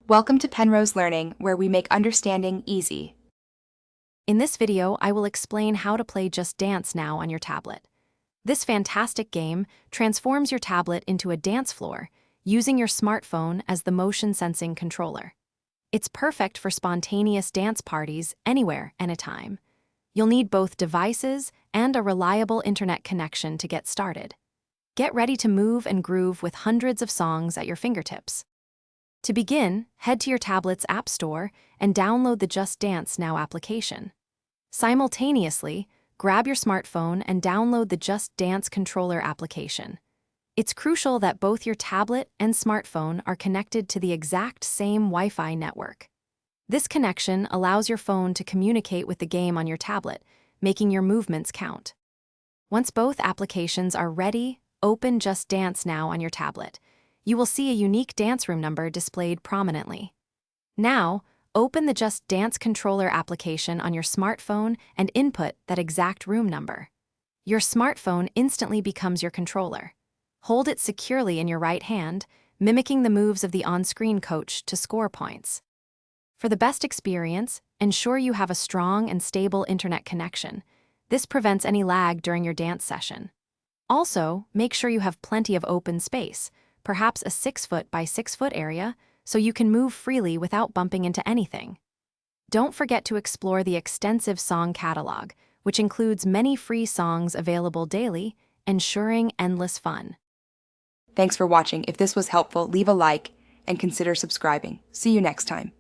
Welcome to Penrose Learning, where we make understanding easy. In this video, I will explain how to play Just Dance Now on your tablet. This fantastic game transforms your tablet into a dance floor using your smartphone as the motion-sensing controller. It's perfect for spontaneous dance parties anywhere, anytime. You'll need both devices and a reliable internet connection to get started. Get ready to move and groove with hundreds of songs at your fingertips. To begin, head to your tablet's App Store and download the Just Dance Now application. Simultaneously, grab your smartphone and download the Just Dance controller application. It's crucial that both your tablet and smartphone are connected to the exact same Wi-Fi network. This connection allows your phone to communicate with the game on your tablet, making your movements count. Once both applications are ready, open Just Dance Now on your tablet. You will see a unique dance room number displayed prominently. Now, open the Just Dance controller application on your smartphone and input that exact room number. Your smartphone instantly becomes your controller. Hold it securely in your right hand, mimicking the moves of the on-screen coach to score points. For the best experience, ensure you have a strong and stable internet connection. This prevents any lag during your dance session. Also, make sure you have plenty of open space, perhaps a 6-foot by 6-foot area, so you can move freely without bumping into anything. Don't forget to explore the extensive song catalog, which includes many free songs available daily, ensuring endless fun. Thanks for watching. If this was helpful, leave a like and consider subscribing. See you next time.